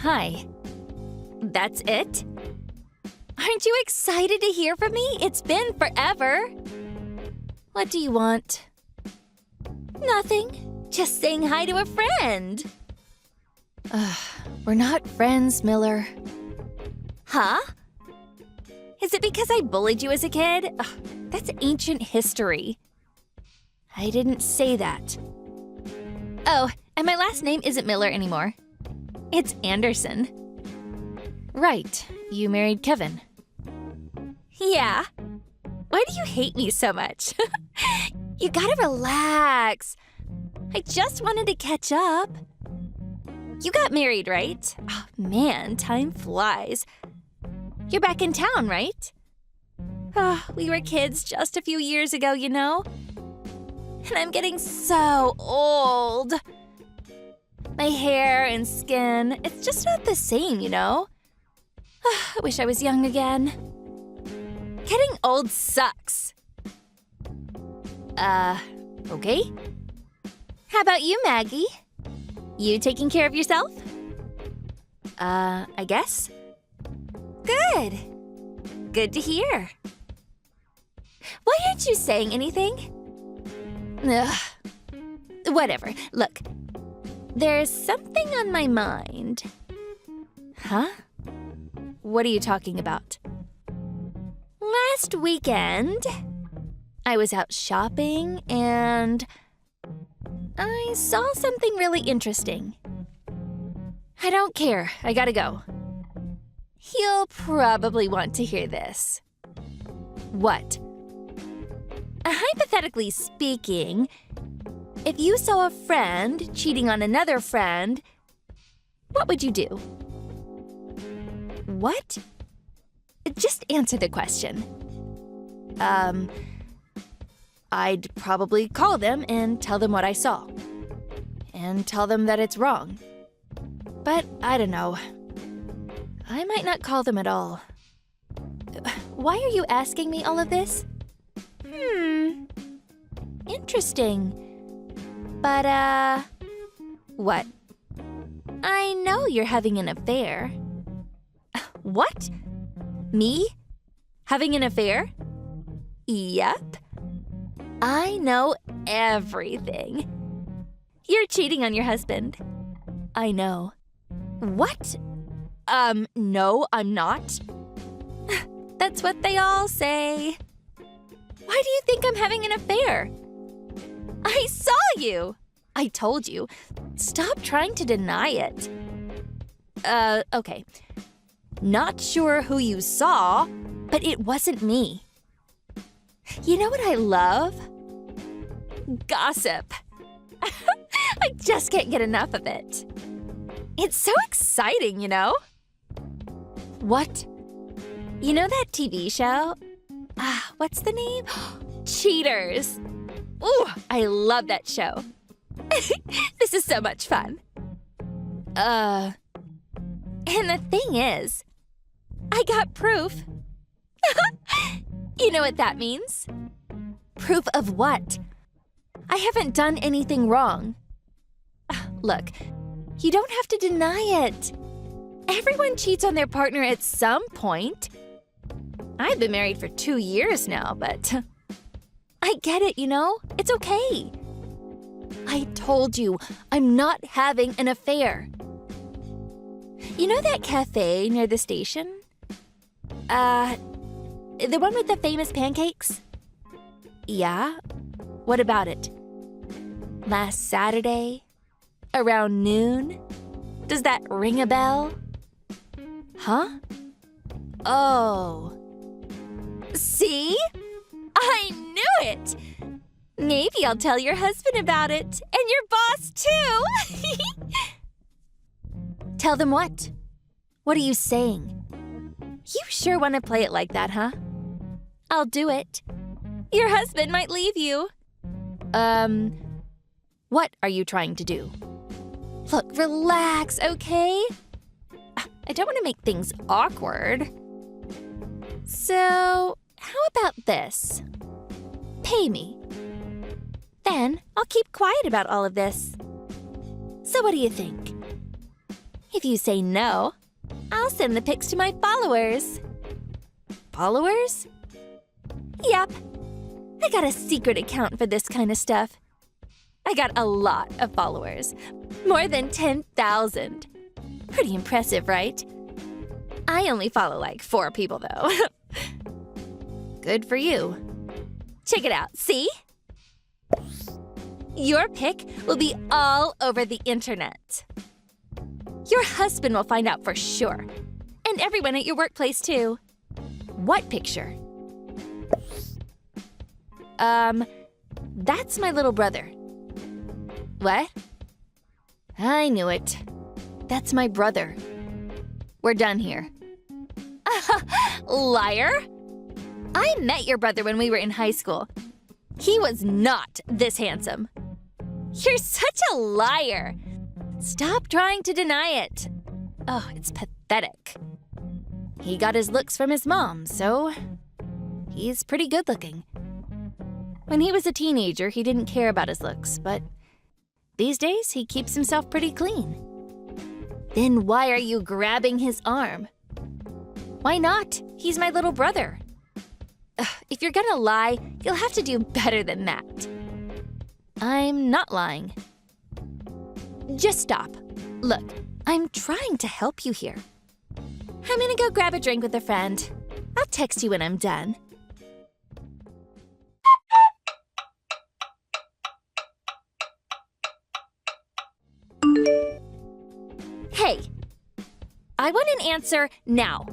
Hi. That's it? Aren't you excited to hear from me? It's been forever. What do you want? Nothing. Just saying hi to a friend. We're not friends, Miller. Huh? Is it because I bullied you as a kid? That's ancient history. I didn't say that. Oh, and my last name isn't Miller anymore. It's Anderson. Right, you married Kevin. Yeah. Why do you hate me so much? You gotta relax. I just wanted to catch up. You got married, right? Oh, man, time flies. You're back in town, right? Oh, we were kids just a few years ago, you know? And I'm getting so old. My hair and skin, it's just not the same, you know? I wish I was young again. Getting old sucks. Okay. How about you, Maggie? You taking care of yourself? I guess. Good. Good to hear. Why aren't you saying anything? Ugh. Whatever. Look, there's something on my mind. Huh? What are you talking about? Last weekend, I was out shopping and I saw something really interesting. I don't care. I gotta go. You'll probably want to hear this. What? Hypothetically speaking, if you saw a friend cheating on another friend, what would you do? What? Just answer the question. I'd probably call them and tell them what I saw. And tell them that it's wrong. But I don't know. I might not call them at all. Why are you asking me all of this? Interesting. But, what? I know you're having an affair. What? Me? Having an affair? Yep. I know everything. You're cheating on your husband. I know. What? No, I'm not. That's what they all say. Why do you think I'm having an affair? I saw you! I told you. Stop trying to deny it. Okay. Not sure who you saw, but it wasn't me. You know what I love? Gossip. I just can't get enough of it. It's so exciting, you know? What? You know that TV show? What's the name? Cheaters. Ooh, I love that show. This is so much fun. And the thing is, I got proof. You know what that means? Proof of what? I haven't done anything wrong. Look, you don't have to deny it. Everyone cheats on their partner at some point. I've been married for 2 years now, but I get it, you know? It's okay. I told you, I'm not having an affair. You know that cafe near the station? The one with the famous pancakes? Yeah? What about it? Last Saturday? Around noon? Does that ring a bell? Huh? Oh. See? I knew it! Maybe I'll tell your husband about it, and your boss too! Tell them what? What are you saying? You sure want to play it like that, huh? I'll do it. Your husband might leave you. What are you trying to do? Look, relax, okay? I don't want to make things awkward. So, how about this? Pay me. Then I'll keep quiet about all of this. So what do you think? If you say no, I'll send the pics to my followers. Followers? Yep. I got a secret account for this kind of stuff. I got a lot of followers. More than 10,000. Pretty impressive, right? I only follow like 4 people, though. Good for you. Check it out, see? Your pic will be all over the internet. Your husband will find out for sure. And everyone at your workplace, too. What picture? That's my little brother. What? I knew it. That's my brother. We're done here. Liar! I met your brother when we were in high school. He was not this handsome. You're such a liar. Stop trying to deny it. Oh, it's pathetic. He got his looks from his mom, so he's pretty good looking. When he was a teenager, he didn't care about his looks, but these days he keeps himself pretty clean. Then why are you grabbing his arm? Why not? He's my little brother. If you're gonna lie, you'll have to do better than that. I'm not lying. Just stop. Look, I'm trying to help you here. I'm gonna go grab a drink with a friend. I'll text you when I'm done. Hey, I want an answer now.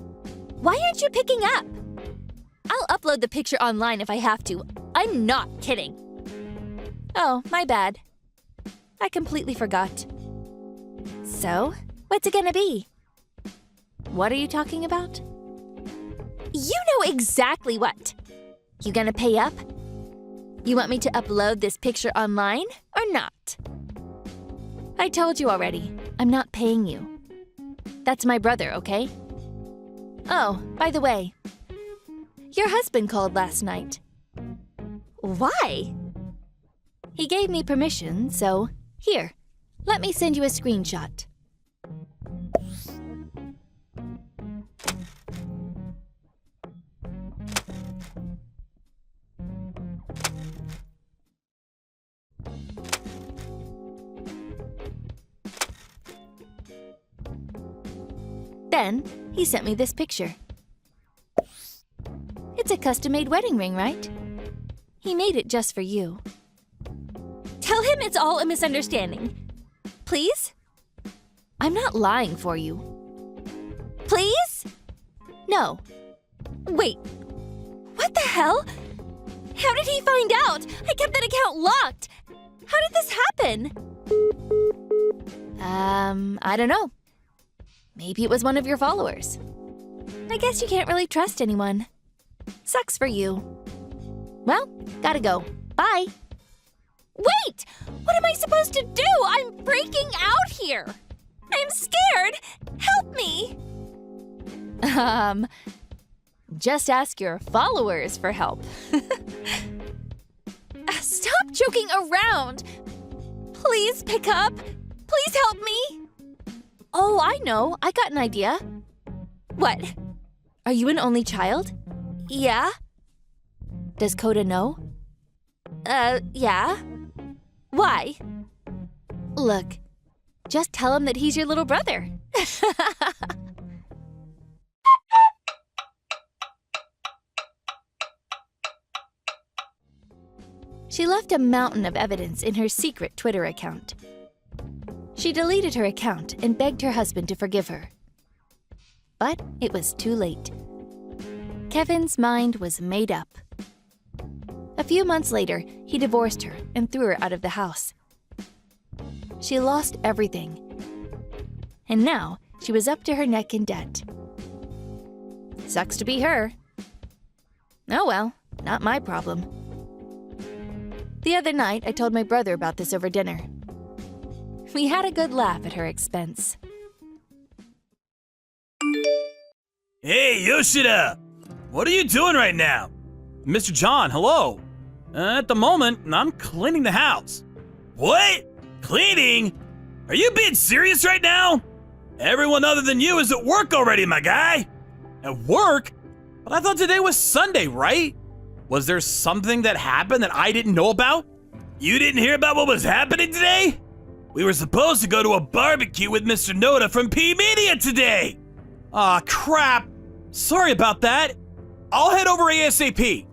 Why aren't you picking up? I'll upload the picture online if I have to. I'm not kidding. Oh, my bad. I completely forgot. So, what's it gonna be? What are you talking about? You know exactly what. You gonna pay up? You want me to upload this picture online or not? I told you already. I'm not paying you. That's my brother, okay? Oh, by the way, your husband called last night. Why? He gave me permission, so here, let me send you a screenshot. Then, he sent me this picture. It's a custom-made wedding ring, right? He made it just for you. Tell him it's all a misunderstanding. Please? I'm not lying for you. Please? No. Wait. What the hell? How did he find out? I kept that account locked. How did this happen? I don't know. Maybe it was one of your followers. I guess you can't really trust anyone. Sucks for you. Well, gotta go. Bye. Wait! What am I supposed to do? I'm breaking out here. I'm scared. Help me. Just ask your followers for help. Stop joking around. Please pick up. Please help me. Oh, I know. I got an idea. What? Are you an only child? Yeah. Does Coda know? Yeah. Why? Look, just tell him that he's your little brother. She left a mountain of evidence in her secret Twitter account. She deleted her account and begged her husband to forgive her. But it was too late. Kevin's mind was made up. A few months later, he divorced her and threw her out of the house. She lost everything. And now she was up to her neck in debt. Sucks to be her. Oh well, not my problem. The other night, I told my brother about this over dinner. We had a good laugh at her expense. Hey, Yoshida! What are you doing right now? Mr. John, hello. At the moment, I'm cleaning the house. What? Cleaning? Are you being serious right now? Everyone other than you is at work already, my guy. At work? But I thought today was Sunday, right? Was there something that happened that I didn't know about? You didn't hear about what was happening today? We were supposed to go to a barbecue with Mr. Noda from P-Media today. Aw, crap. Sorry about that. I'll head over ASAP.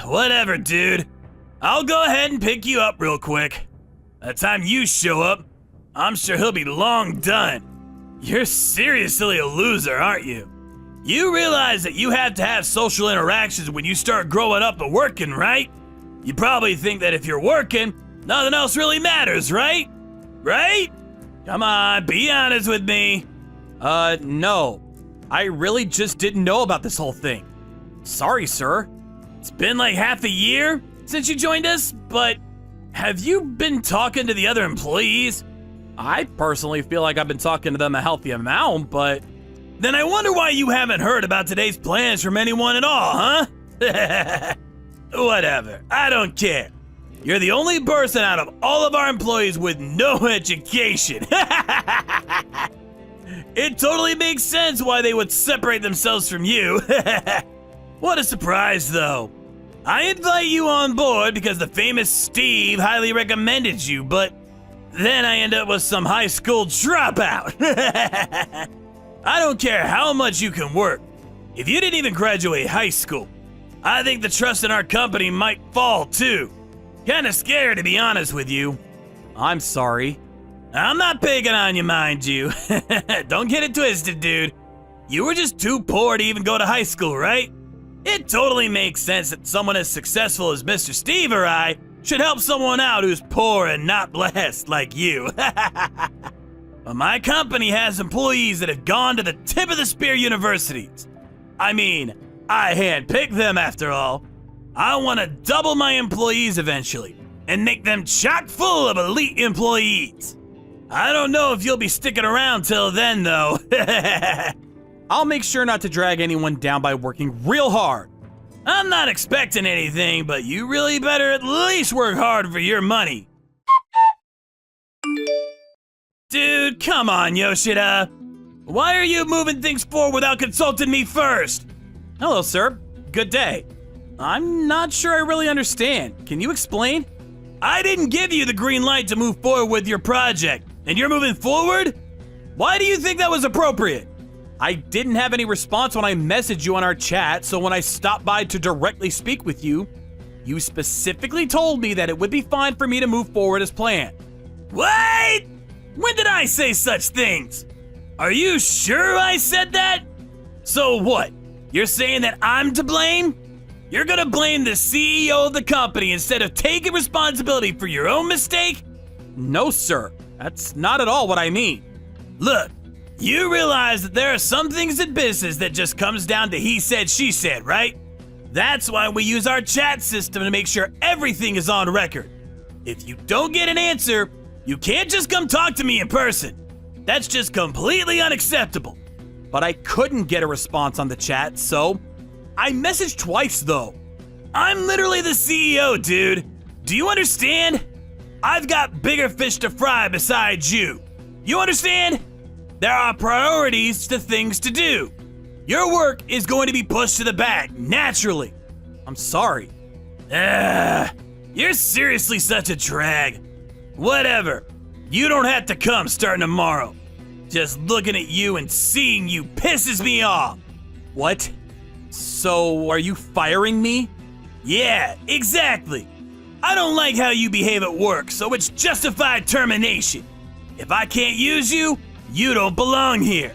Whatever, dude. I'll go ahead and pick you up real quick. By the time you show up, I'm sure he'll be long done. You're seriously a loser, aren't you? You realize that you have to have social interactions when you start growing up and working, right? You probably think that if you're working, nothing else really matters, right? Right? Come on, be honest with me. No. I really just didn't know about this whole thing. Sorry, sir. It's been like half a year since you joined us, but have you been talking to the other employees? I personally feel like I've been talking to them a healthy amount, but... Then I wonder why you haven't heard about today's plans from anyone at all, huh? Whatever, I don't care. You're the only person out of all of our employees with no education. It totally makes sense why they would separate themselves from you. What a surprise, though. I invite you on board because the famous Steve highly recommended you, but then I end up with some high school dropout. I don't care how much you can work. If you didn't even graduate high school, I think the trust in our company might fall too. Kinda scared, to be honest with you. I'm sorry. I'm not picking on you, mind you. Don't get it twisted, dude. You were just too poor to even go to high school, right? It totally makes sense that someone as successful as Mr. Steve or I should help someone out who's poor and not blessed like you. But my company has employees that have gone to the tip of the spear universities. I mean, I handpicked them after all. I want to double my employees eventually and make them chock full of elite employees. I don't know if you'll be sticking around till then, though. I'll make sure not to drag anyone down by working real hard. I'm not expecting anything, but you really better at least work hard for your money. Dude, come on, Yoshida. Why are you moving things forward without consulting me first? Hello, sir. Good day. I'm not sure I really understand. Can you explain? I didn't give you the green light to move forward with your project, and you're moving forward? Why do you think that was appropriate? I didn't have any response when I messaged you on our chat, so when I stopped by to directly speak with you, you specifically told me that it would be fine for me to move forward as planned. What? When did I say such things? Are you sure I said that? So what? You're saying that I'm to blame? You're gonna blame the CEO of the company instead of taking responsibility for your own mistake? No, sir. That's not at all what I mean. Look, you realize that there are some things in business that just comes down to he said, she said, right? That's why we use our chat system to make sure everything is on record. If you don't get an answer, you can't just come talk to me in person. That's just completely unacceptable. But I couldn't get a response on the chat, so I messaged twice though. I'm literally the CEO, dude. Do you understand? I've got bigger fish to fry besides you. You understand? There are priorities to things to do. Your work is going to be pushed to the back, naturally. I'm sorry. You're seriously such a drag. Whatever. You don't have to come starting tomorrow. Just looking at you and seeing you pisses me off. What? So, are you firing me? Yeah, exactly. I don't like how you behave at work, so it's justified termination. If I can't use you, you don't belong here.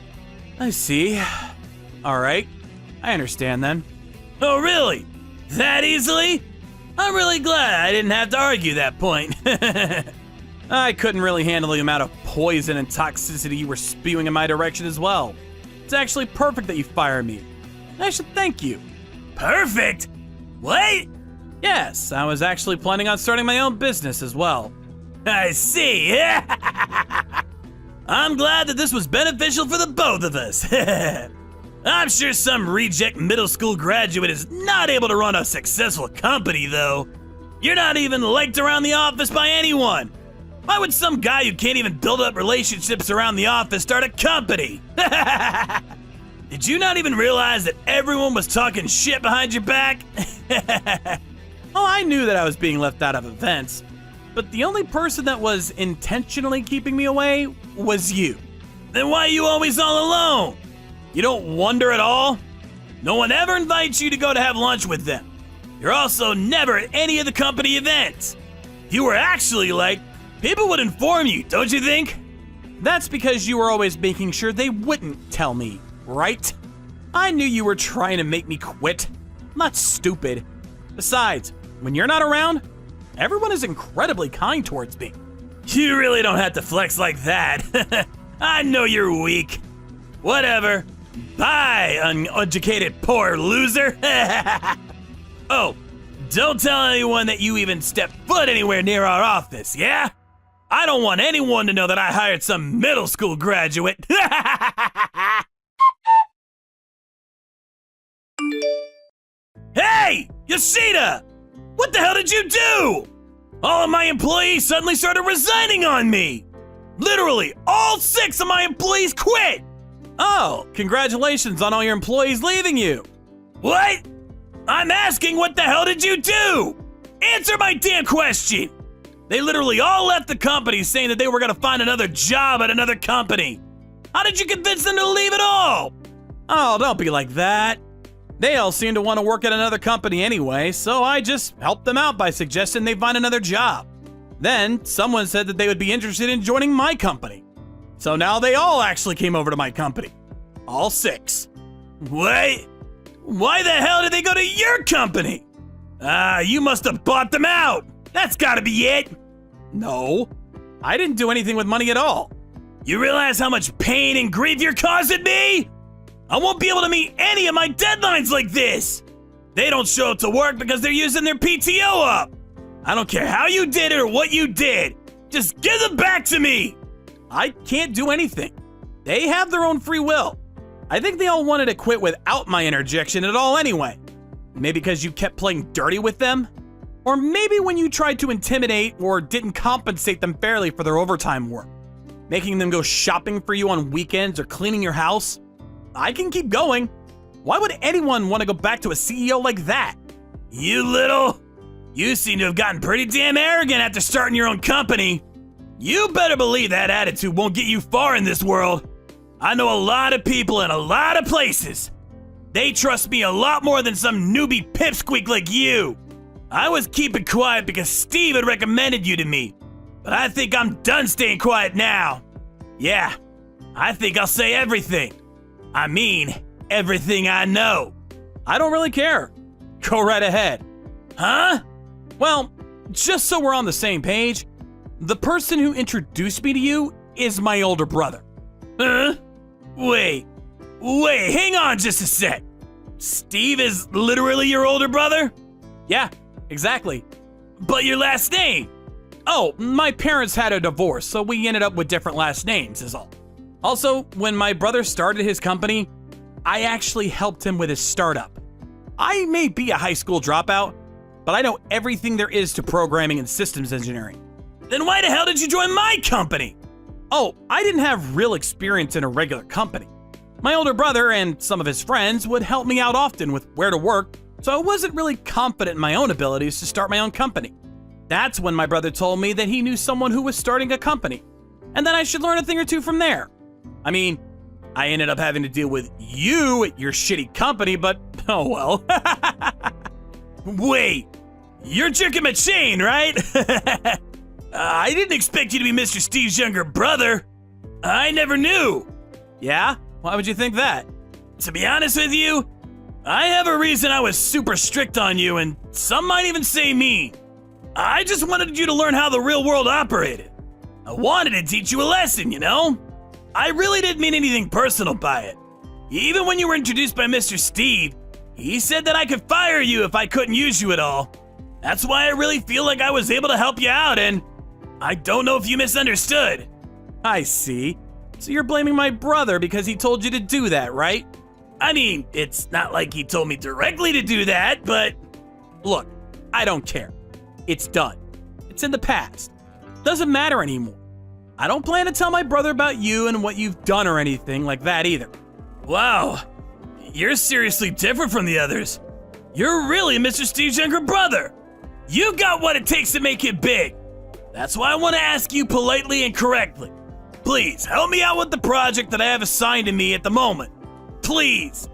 I see. All right. I understand then. Oh, really? That easily? I'm really glad I didn't have to argue that point. I couldn't really handle the amount of poison and toxicity you were spewing in my direction as well. It's actually perfect that you fired me. I should thank you. Perfect? What? Yes, I was actually planning on starting my own business as well. I see. I'm glad that this was beneficial for the both of us. I'm sure some reject middle school graduate is not able to run a successful company, though. You're not even liked around the office by anyone. Why would some guy who can't even build up relationships around the office start a company? Did you not even realize that everyone was talking shit behind your back? Oh, I knew that I was being left out of events, but the only person that was intentionally keeping me away was you. Then why are you always all alone? You don't wonder at all? No one ever invites you to go to have lunch with them. You're also never at any of the company events. If you were actually liked, people would inform you, don't you think? That's because you were always making sure they wouldn't tell me, right? I knew you were trying to make me quit. I'm not stupid. Besides, when you're not around, everyone is incredibly kind towards me. You really don't have to flex like that. I know you're weak. Whatever. Bye, uneducated poor loser. Oh, don't tell anyone that you even stepped foot anywhere near our office, yeah? I don't want anyone to know that I hired some middle school graduate. Hey, Yoshida! What the hell did you do? All of my employees suddenly started resigning on me. Literally, all 6 of my employees quit. Oh, congratulations on all your employees leaving you. What? I'm asking, what the hell did you do? Answer my damn question. They literally all left the company saying that they were gonna find another job at another company. How did you convince them to leave at all? Oh, don't be like that. They all seem to want to work at another company anyway, so I just helped them out by suggesting they find another job. Then someone said that they would be interested in joining my company. So now they all actually came over to my company. All 6. Wait, why the hell did they go to your company? You must have bought them out. That's gotta be it. No, I didn't do anything with money at all. You realize how much pain and grief you're causing me? I won't be able to meet any of my deadlines like this. They don't show up to work because they're using their PTO up. I don't care how you did it or what you did. Just give them back to me. I can't do anything. They have their own free will. I think they all wanted to quit without my interjection at all anyway. Maybe because you kept playing dirty with them? Or maybe when you tried to intimidate or didn't compensate them fairly for their overtime work. Making them go shopping for you on weekends or cleaning your house. I can keep going. Why would anyone want to go back to a CEO like that? You seem to have gotten pretty damn arrogant after starting your own company. You better believe that attitude won't get you far in this world. I know a lot of people in a lot of places. They trust me a lot more than some newbie pipsqueak like you. I was keeping quiet because Steve had recommended you to me, but I think I'm done staying quiet now. Yeah, I think I'll say everything. I mean, everything I know. I don't really care. Go right ahead. Huh? Well, just so we're on the same page, the person who introduced me to you is my older brother. Huh? Wait, hang on just a sec. Steve is literally your older brother? Yeah, exactly. But your last name? Oh, my parents had a divorce, so we ended up with different last names is all. Also, when my brother started his company, I actually helped him with his startup. I may be a high school dropout, but I know everything there is to programming and systems engineering. Then why the hell did you join my company? Oh, I didn't have real experience in a regular company. My older brother and some of his friends would help me out often with where to work, so I wasn't really confident in my own abilities to start my own company. That's when my brother told me that he knew someone who was starting a company, and that I should learn a thing or two from there. I mean, I ended up having to deal with you at your shitty company, but oh well. Wait, you're Jerkin McShane, right? I didn't expect you to be Mr. Steve's younger brother. I never knew. Yeah? Why would you think that? To be honest with you, I have a reason I was super strict on you, and some might even say mean. I just wanted you to learn how the real world operated. I wanted to teach you a lesson, you know? I really didn't mean anything personal by it. Even when you were introduced by Mr. Steve, he said that I could fire you if I couldn't use you at all. That's why I really feel like I was able to help you out, and I don't know if you misunderstood. I see. So you're blaming my brother because he told you to do that, right? I mean, it's not like he told me directly to do that, but... Look, I don't care. It's done. It's in the past. doesn't matter anymore. I don't plan to tell my brother about you and what you've done or anything like that either. Wow, you're seriously different from the others. You're really Mr. Steve's younger brother. You got what it takes to make it big. That's why I want to ask you politely and correctly. Please help me out with the project that I have assigned to me at the moment. Please.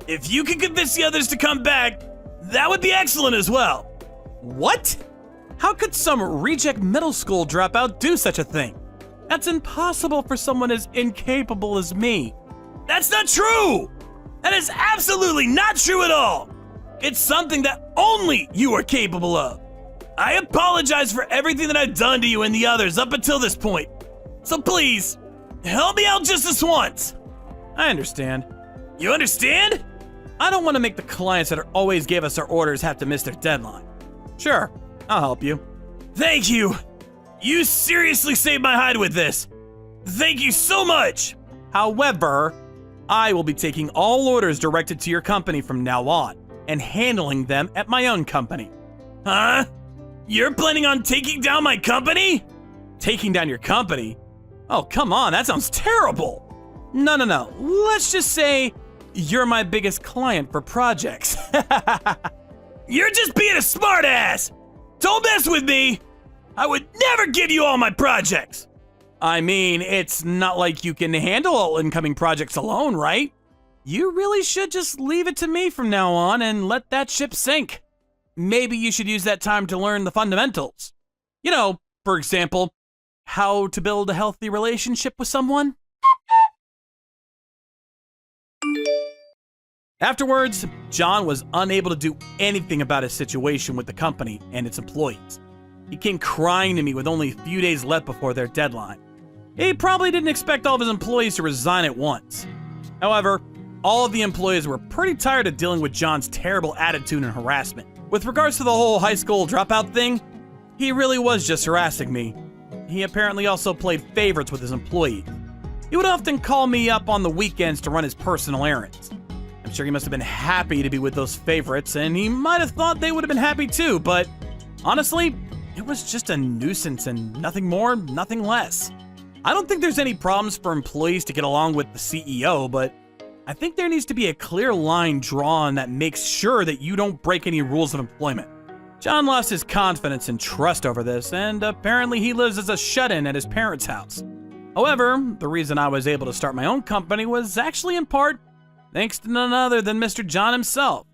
If you can convince the others to come back, that would be excellent as well. What? How could some reject middle school dropout do such a thing? That's impossible for someone as incapable as me. That's not true! That is absolutely not true at all! It's something that only you are capable of. I apologize for everything that I've done to you and the others up until this point. So please, help me out just this once. I understand. You understand? I don't want to make the clients that always gave us our orders have to miss their deadline. Sure, I'll help you. Thank you. You seriously saved my hide with this. Thank you so much. However, I will be taking all orders directed to your company from now on and handling them at my own company. Huh? You're planning on taking down my company? Taking down your company? Oh, come on, that sounds terrible. No. Let's just say you're my biggest client for projects. You're just being a smartass. Don't mess with me. I would never give you all my projects. I mean, it's not like you can handle all incoming projects alone, right? You really should just leave it to me from now on and let that ship sink. Maybe you should use that time to learn the fundamentals. You know, for example, how to build a healthy relationship with someone. Afterwards, John was unable to do anything about his situation with the company and its employees. He came crying to me with only a few days left before their deadline. He probably didn't expect all of his employees to resign at once. However, all of the employees were pretty tired of dealing with John's terrible attitude and harassment. With regards to the whole high school dropout thing, he really was just harassing me. He apparently also played favorites with his employees. He would often call me up on the weekends to run his personal errands. I'm sure he must have been happy to be with those favorites, and he might have thought they would have been happy too, but honestly, it was just a nuisance and nothing more, nothing less. I don't think there's any problems for employees to get along with the CEO, but I think there needs to be a clear line drawn that makes sure that you don't break any rules of employment. John lost his confidence and trust over this, and apparently he lives as a shut-in at his parents' house. However, the reason I was able to start my own company was actually in part thanks to none other than Mr. John himself.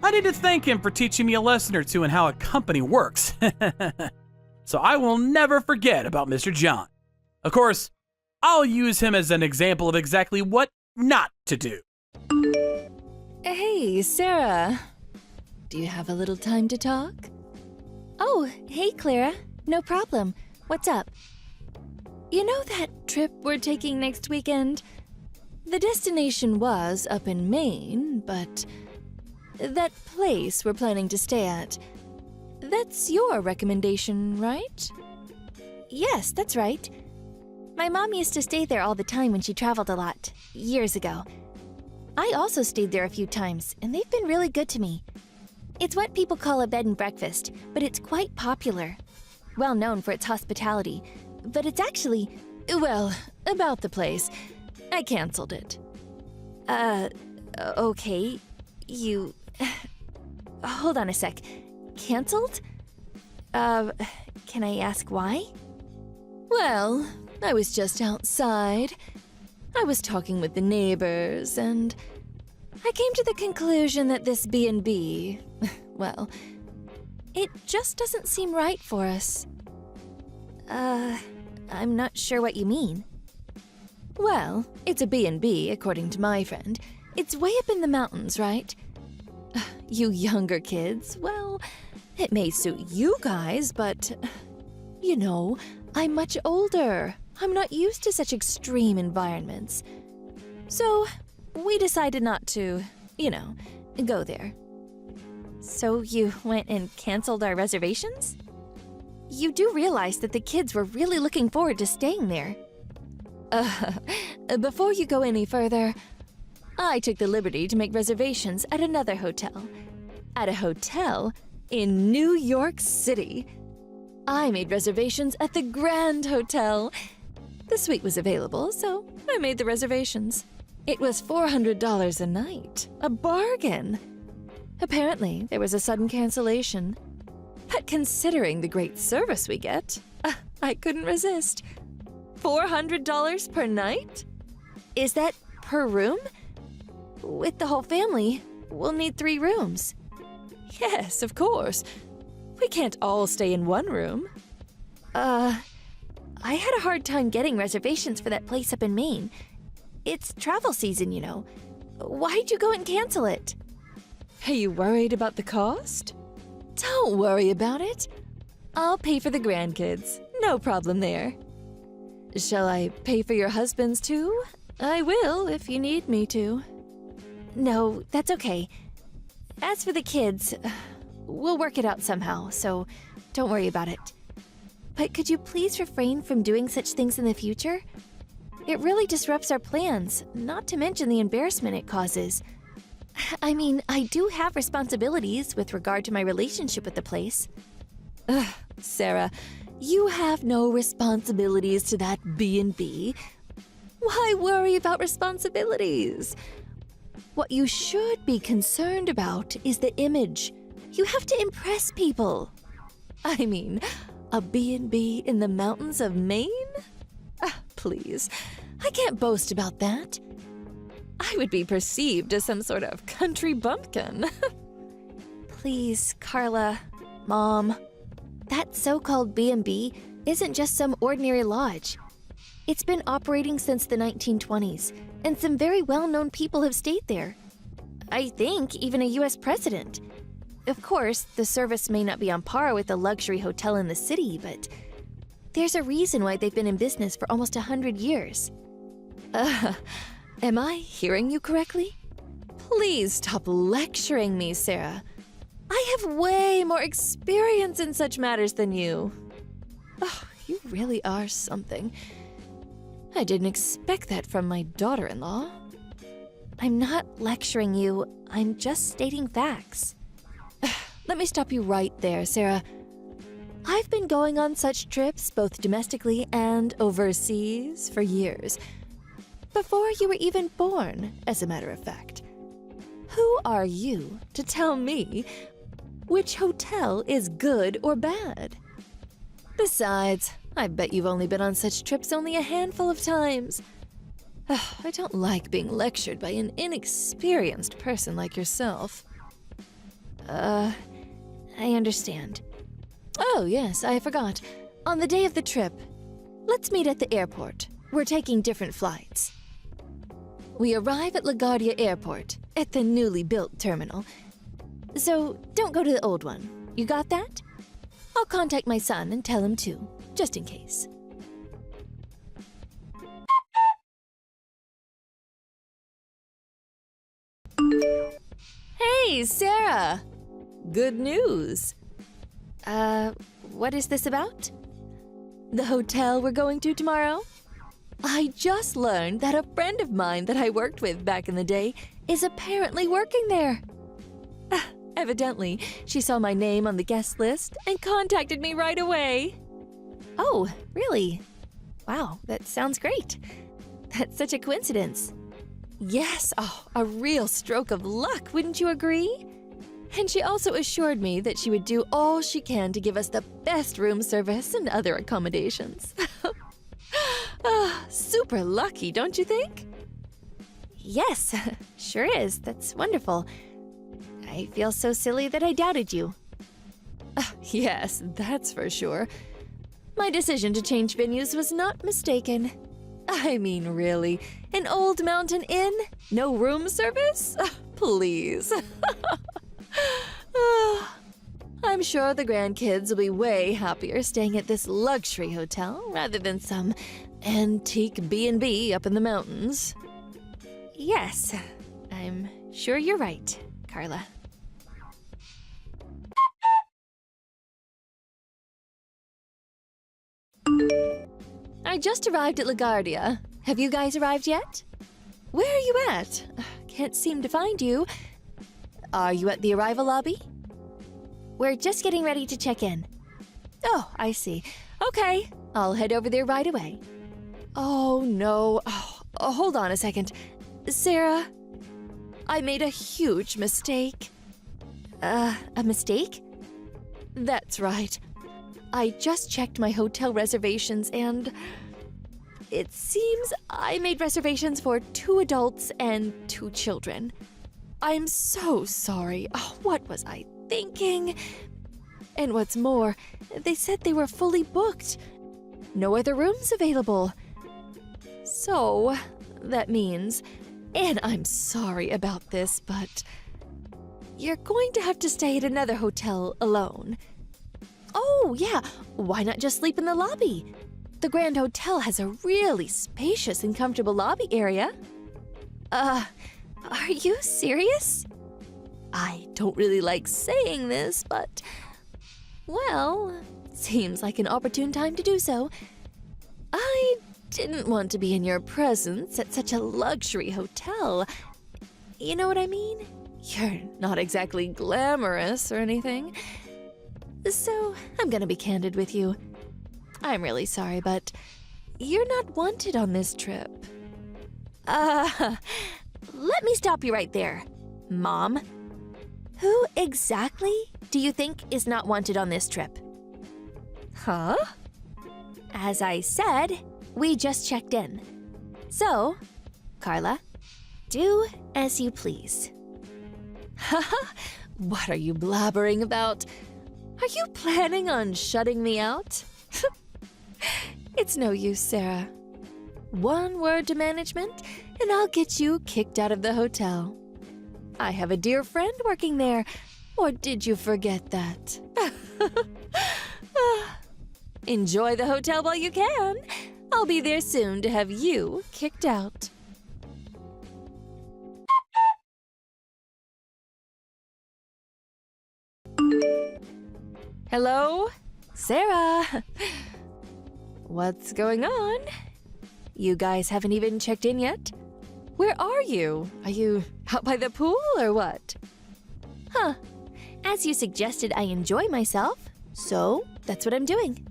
I need to thank him for teaching me a lesson or two in how a company works. So I will never forget about Mr. John. Of course, I'll use him as an example of exactly what not to do. Hey, Sarah. Do you have a little time to talk? Oh, hey, Clara. No problem. What's up? You know that trip we're taking next weekend? The destination was up in Maine, but that place we're planning to stay at, that's your recommendation, right? Yes, that's right. My mom used to stay there all the time when she traveled a lot, years ago. I also stayed there a few times, and they've been really good to me. It's what people call a bed and breakfast, but it's quite popular. Well known for its hospitality, but it's actually, well, about the place. I canceled it. Okay. You... Hold on a sec. Canceled? Can I ask why? Well, I was just outside. I was talking with the neighbors, and I came to the conclusion that this B&B, well, it just doesn't seem right for us. I'm not sure what you mean. Well, it's a B&B, according to my friend. It's way up in the mountains, right? You younger kids, well, it may suit you guys, but, you know, I'm much older. I'm not used to such extreme environments. So, we decided not to, go there. So you went and canceled our reservations? You do realize that the kids were really looking forward to staying there. Before you go any further, I took the liberty to make reservations at another hotel. At a hotel in New York City. I made reservations at the Grand Hotel. The suite was available, so I made the reservations. It was $400 a night. A bargain. Apparently, there was a sudden cancellation. But considering the great service we get, I couldn't resist. $400 per night? Is that per room? With the whole family, we'll need 3 rooms. Yes, of course. We can't all stay in one room. I had a hard time getting reservations for that place up in Maine. It's travel season, you know. Why'd you go and cancel it? Are you worried about the cost? Don't worry about it. I'll pay for the grandkids. No problem there. Shall I pay for your husband's too? I will if you need me to. No, that's okay. As for the kids, we'll work it out somehow, so don't worry about it. But could you please refrain from doing such things in the future? It really disrupts our plans, not to mention the embarrassment it causes. I mean, I do have responsibilities with regard to my relationship with the place. Ugh, Sarah, you have no responsibilities to that B&B. Why worry about responsibilities? What you should be concerned about is the image. You have to impress people. I mean, a B&B in the mountains of Maine? Please, I can't boast about that. I would be perceived as some sort of country bumpkin. Please, Carla, Mom, that so-called B&B isn't just some ordinary lodge. It's been operating since the 1920s, and some very well-known people have stayed there. I think even a U.S. president. Of course, the service may not be on par with a luxury hotel in the city, but there's a reason why they've been in business for almost 100 years. Am I hearing you correctly? Please stop lecturing me, Sarah. I have way more experience in such matters than you. Oh, you really are something. I didn't expect that from my daughter-in-law. I'm not lecturing you, I'm just stating facts. Let me stop you right there, Sarah. I've been going on such trips, both domestically and overseas, for years. Before you were even born, as a matter of fact. Who are you to tell me which hotel is good or bad? Besides, I bet you've only been on such trips only a handful of times. I don't like being lectured by an inexperienced person like yourself. I understand. Oh, yes, I forgot. On the day of the trip, let's meet at the airport. We're taking different flights. We arrive at LaGuardia Airport, at the newly built terminal. So, don't go to the old one. You got that? I'll contact my son and tell him too, just in case. Hey, Sarah! Good news. What is this about? The hotel we're going to tomorrow? I just learned that a friend of mine that I worked with back in the day is apparently working there. Evidently, she saw my name on the guest list and contacted me right away. Oh, really? Wow, that sounds great. That's such a coincidence. Yes, a real stroke of luck, wouldn't you agree? And she also assured me that she would do all she can to give us the best room service and other accommodations. Super lucky, don't you think? Yes, sure is. That's wonderful. I feel so silly that I doubted you. Yes, that's for sure. My decision to change venues was not mistaken. I mean, really, an old mountain inn? No room service? Please. I'm sure the grandkids will be way happier staying at this luxury hotel rather than some antique B&B up in the mountains. Yes, I'm sure you're right, Carla. I just arrived at LaGuardia. Have you guys arrived yet? Where are you at? Can't seem to find you. Are you at the arrival lobby? We're just getting ready to check in. Oh, I see. Okay, I'll head over there right away. Oh, no. Hold on a second. Sarah, I made a huge mistake. A mistake? That's right. I just checked my hotel reservations and it seems I made reservations for 2 adults and 2 children. I'm so sorry. Oh, what was I thinking? And what's more, they said they were fully booked. No other rooms available. So, that means, and I'm sorry about this, but you're going to have to stay at another hotel alone. Oh, yeah, why not just sleep in the lobby? The Grand Hotel has a really spacious and comfortable lobby area. Are you serious? I don't really like saying this, but, well, seems like an opportune time to do so. I didn't want to be in your presence at such a luxury hotel. You know what I mean? You're not exactly glamorous or anything. So, I'm gonna be candid with you. I'm really sorry, but you're not wanted on this trip. Let me stop you right there. Mom, who exactly do you think is not wanted on this trip? Huh? As I said, we just checked in. So, Carla, do as you please. Haha, what are you blabbering about? Are you planning on shutting me out? It's no use, Sarah. One word to management, and I'll get you kicked out of the hotel. I have a dear friend working there, or did you forget that? Enjoy the hotel while you can. I'll be there soon to have you kicked out. Hello? Sarah? What's going on? You guys haven't even checked in yet? Where are you? Are you out by the pool or what? Huh. As you suggested, I enjoy myself, so that's what I'm doing.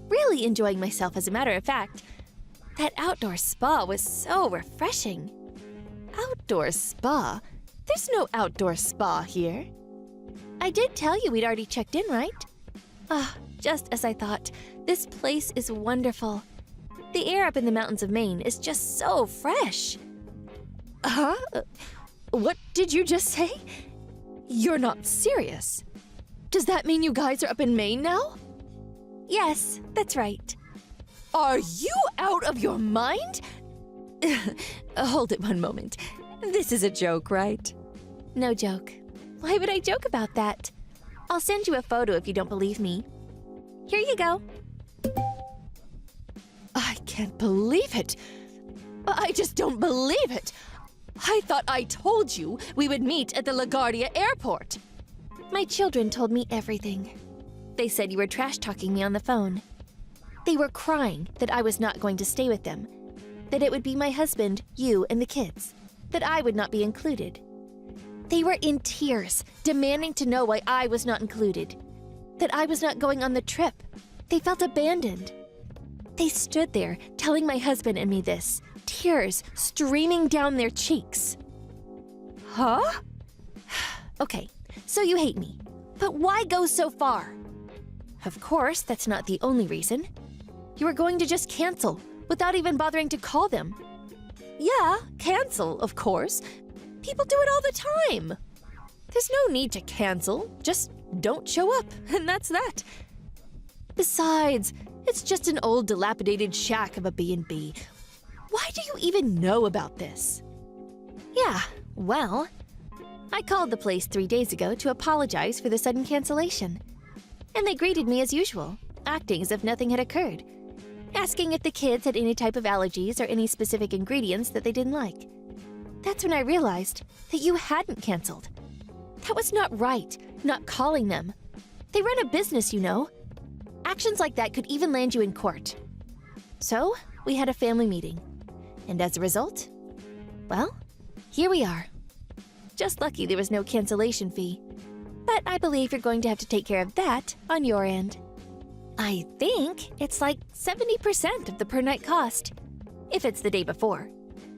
Really enjoying myself, as a matter of fact. That outdoor spa was so refreshing. Outdoor spa? There's no outdoor spa here. I did tell you we'd already checked in, right? Just as I thought. This place is wonderful. The air up in the mountains of Maine is just so fresh. Huh? What did you just say? You're not serious. Does that mean you guys are up in Maine now? Yes, that's right. Are you out of your mind? Hold it one moment. This is a joke, right? No joke. Why would I joke about that? I'll send you a photo if you don't believe me. Here you go. I can't believe it. I just don't believe it. I thought I told you we would meet at the LaGuardia airport. My children told me everything. They said you were trash-talking me on the phone. They were crying that I was not going to stay with them, that it would be my husband, you, and the kids, that I would not be included. They were in tears, demanding to know why I was not included, that I was not going on the trip. They felt abandoned. They stood there, telling my husband and me this, tears streaming down their cheeks. Huh? Okay, so you hate me, but why go so far? Of course, that's not the only reason. You were going to just cancel, without even bothering to call them. Yeah, cancel, of course. People do it all the time. There's no need to cancel, just don't show up, and that's that. Besides, it's just an old dilapidated shack of a B&B. Why do you even know about this? Yeah, well, I called the place 3 days ago to apologize for the sudden cancellation. And they greeted me as usual, acting as if nothing had occurred, asking if the kids had any type of allergies or any specific ingredients that they didn't like. That's when I realized that you hadn't canceled. That was not right, not calling them. They run a business, you know. Actions like that could even land you in court. So, we had a family meeting. And as a result, well, here we are. Just lucky there was no cancellation fee. But I believe you're going to have to take care of that on your end. I think it's like 70% of the per night cost, if it's the day before.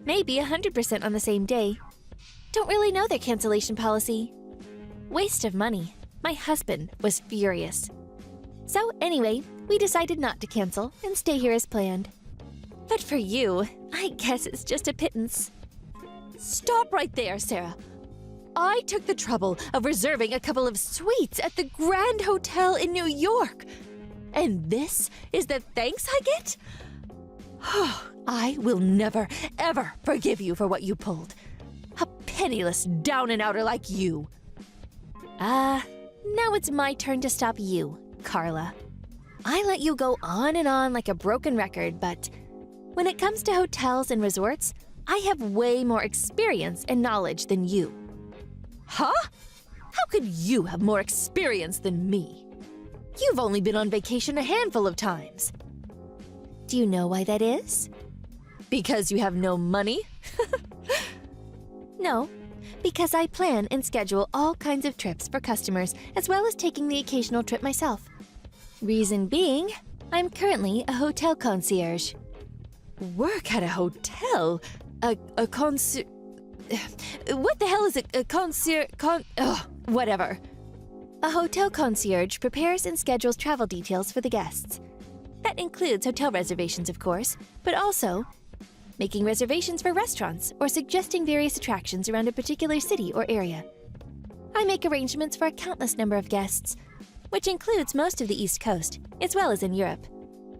Maybe 100% on the same day. Don't really know their cancellation policy. Waste of money. My husband was furious. So anyway, we decided not to cancel and stay here as planned. But for you, I guess it's just a pittance. Stop right there, Sarah. I took the trouble of reserving a couple of suites at the Grand Hotel in New York. And this is the thanks I get? I will never, ever forgive you for what you pulled. A penniless down-and-outer like you. Now it's my turn to stop you, Carla. I let you go on and on like a broken record, but when it comes to hotels and resorts, I have way more experience and knowledge than you. Huh? How could you have more experience than me? You've only been on vacation a handful of times. Do you know why that is? Because you have no money? No, because I plan and schedule all kinds of trips for customers as well as taking the occasional trip myself. Reason being, I'm currently a hotel concierge. Work at a hotel? A concierge? What the hell is a concierge? Whatever. A hotel concierge prepares and schedules travel details for the guests. That includes hotel reservations, of course, but also making reservations for restaurants or suggesting various attractions around a particular city or area. I make arrangements for a countless number of guests, which includes most of the East Coast, as well as in Europe.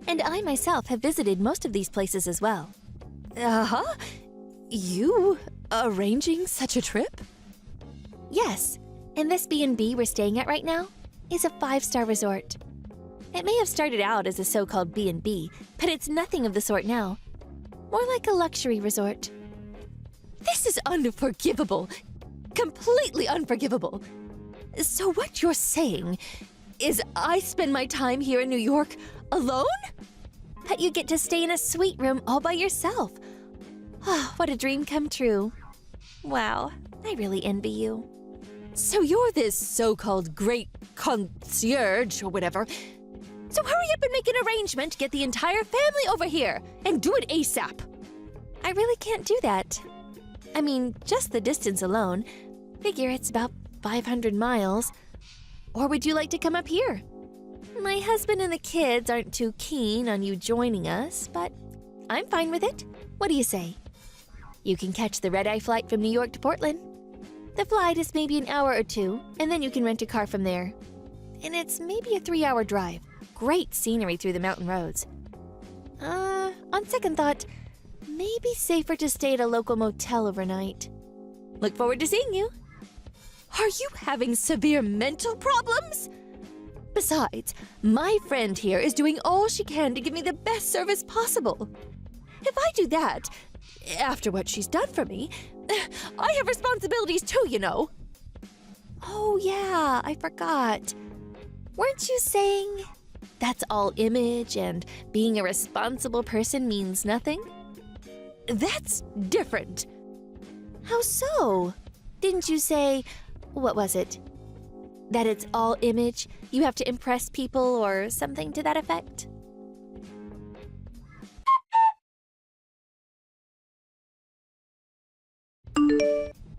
And I myself have visited most of these places as well. Uh-huh? You arranging such a trip? Yes, and this B&B we're staying at right now is a 5-star resort. It may have started out as a so-called B&B, but it's nothing of the sort now. More like a luxury resort. This is unforgivable. Completely unforgivable. So what you're saying is I spend my time here in New York alone? That you get to stay in a suite room all by yourself. Oh, what a dream come true. Wow, I really envy you. So you're this so-called great concierge or whatever. So hurry up and make an arrangement to get the entire family over here and do it ASAP. I really can't do that. I mean, just the distance alone. Figure it's about 500 miles. Or would you like to come up here? My husband and the kids aren't too keen on you joining us, but I'm fine with it. What do you say? You can catch the red-eye flight from New York to Portland. The flight is maybe an hour or two, and then you can rent a car from there. And it's maybe a 3-hour drive. Great scenery through the mountain roads. On second thought, maybe safer to stay at a local motel overnight. Look forward to seeing you. Are you having severe mental problems? Besides, my friend here is doing all she can to give me the best service possible. If I do that, after what she's done for me, I have responsibilities too, you know. Oh yeah, I forgot. Weren't you saying that's all image and being a responsible person means nothing? That's different. How so? Didn't you say, what was it? That it's all image, you have to impress people or something to that effect?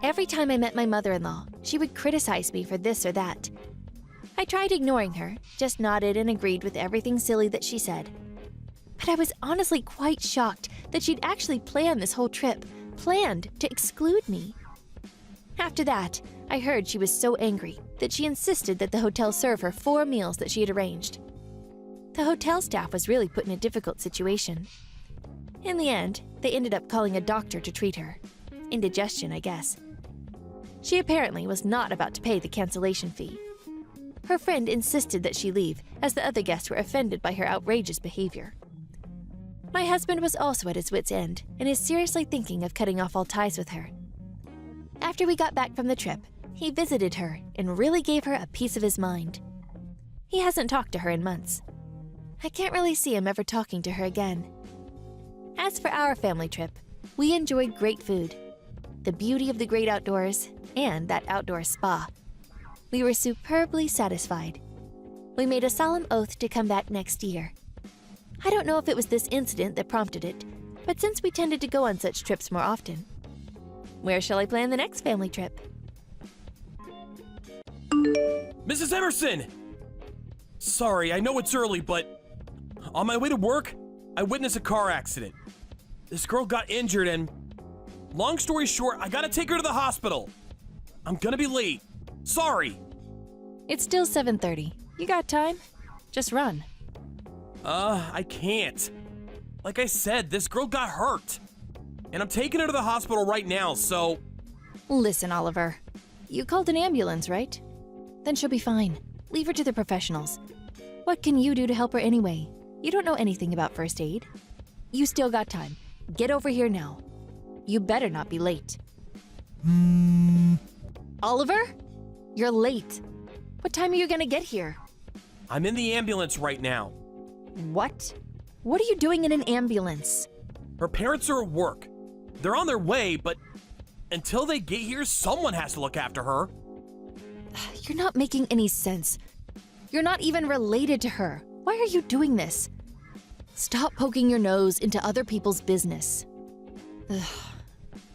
Every time I met my mother-in-law, she would criticize me for this or that. I tried ignoring her, just nodded and agreed with everything silly that she said. But I was honestly quite shocked that she'd actually planned this whole trip, planned to exclude me. After that, I heard she was so angry that she insisted that the hotel serve her 4 meals that she had arranged. The hotel staff was really put in a difficult situation. In the end, they ended up calling a doctor to treat her. Indigestion, I guess. She apparently was not about to pay the cancellation fee. Her friend insisted that she leave, as the other guests were offended by her outrageous behavior. My husband was also at his wit's end and is seriously thinking of cutting off all ties with her. After we got back from the trip, he visited her and really gave her a piece of his mind. He hasn't talked to her in months. I can't really see him ever talking to her again. As for our family trip, we enjoyed great food, the beauty of the great outdoors, and that outdoor spa. We were superbly satisfied. We made a solemn oath to come back next year. I don't know if it was this incident that prompted it, but since we tended to go on such trips more often. Where shall I plan the next family trip? Mrs. Emerson! Sorry, I know it's early, but on my way to work, I witnessed a car accident. This girl got injured and, long story short, I gotta take her to the hospital. I'm gonna be late. Sorry. It's still 7:30. You got time? Just run. I can't. Like I said, this girl got hurt. And I'm taking her to the hospital right now, so... Listen, Oliver. You called an ambulance, right? Then she'll be fine. Leave her to the professionals. What can you do to help her anyway? You don't know anything about first aid. You still got time. Get over here now. You better not be late. Oliver? You're late. What time are you gonna get here? I'm in the ambulance right now. What? What are you doing in an ambulance? Her parents are at work. They're on their way, but until they get here, someone has to look after her. You're not making any sense. You're not even related to her. Why are you doing this? Stop poking your nose into other people's business. Ugh.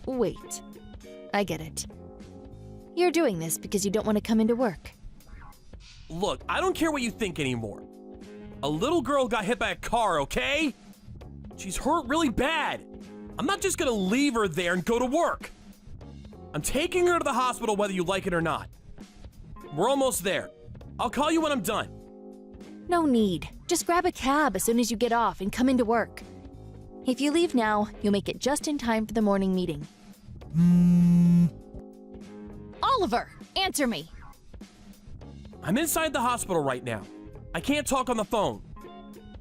Wait. I get it. You're doing this because you don't want to come into work. Look, I don't care what you think anymore. A little girl got hit by a car, okay? She's hurt really bad. I'm not just gonna leave her there and go to work. I'm taking her to the hospital whether you like it or not. We're almost there. I'll call you when I'm done. No need. Just grab a cab as soon as you get off and come into work. If you leave now, you'll make it just in time for the morning meeting. Oliver, answer me. I'm inside the hospital right now. I can't talk on the phone.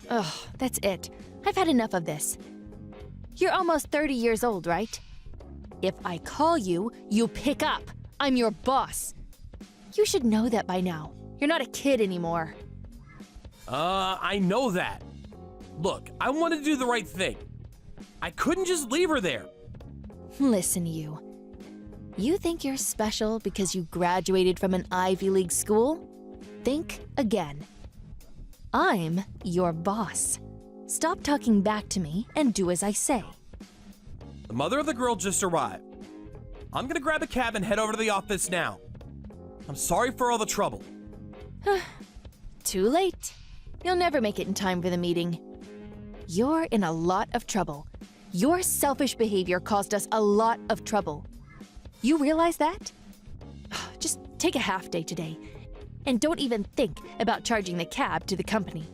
Ugh, that's it. I've had enough of this. You're almost 30 years old, right? If I call you, you pick up. I'm your boss. You should know that by now. You're not a kid anymore. I know that. Look, I wanted to do the right thing. I couldn't just leave her there. Listen, you. You think you're special because you graduated from an Ivy League school? Think again. I'm your boss. Stop talking back to me and do as I say. The mother of the girl just arrived. I'm gonna grab a cab and head over to the office now. I'm sorry for all the trouble. Too late. You'll never make it in time for the meeting. You're in a lot of trouble. Your selfish behavior caused us a lot of trouble. You realize that? Just take a half day today. And don't even think about charging the cab to the company.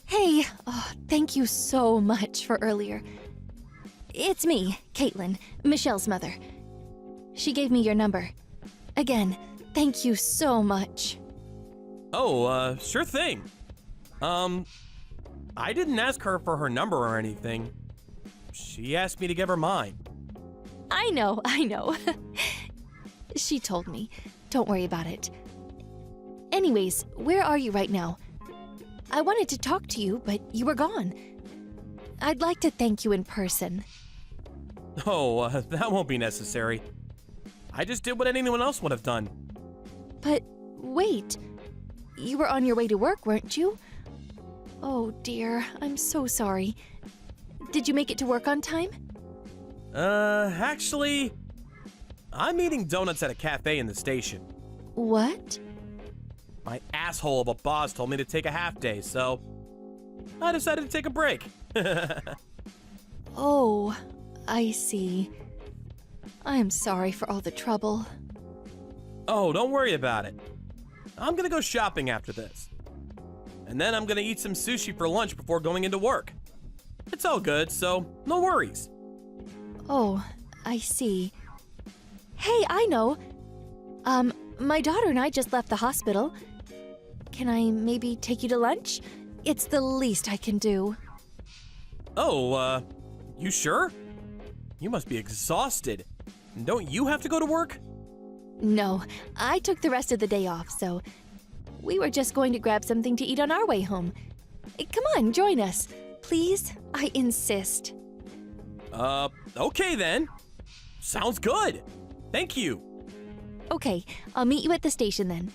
Hey, thank you so much for earlier. It's me, Caitlin, Michelle's mother. She gave me your number. Again, thank you so much. Oh, sure thing. I didn't ask her for her number or anything. She asked me to give her mine. I know. She told me. Don't worry about it. Anyways, where are you right now? I wanted to talk to you, but you were gone. I'd like to thank you in person. Oh, that won't be necessary. I just did what anyone else would have done. But wait, you were on your way to work, weren't you? Oh dear, I'm so sorry. Did you make it to work on time? Actually, I'm eating donuts at a cafe in the station. What? My asshole of a boss told me to take a half day, so I decided to take a break. Oh, I see. I'm sorry for all the trouble. Oh, don't worry about it. I'm gonna go shopping after this. And then I'm gonna eat some sushi for lunch before going into work. It's all good, so no worries. Oh, I see. Hey, I know. My daughter and I just left the hospital. Can I maybe take you to lunch? It's the least I can do. Oh, you sure? You must be exhausted. Don't you have to go to work? No, I took the rest of the day off, so we were just going to grab something to eat on our way home. Come on, join us. Please, I insist. Okay then. Sounds good. Thank you. Okay, I'll meet you at the station then.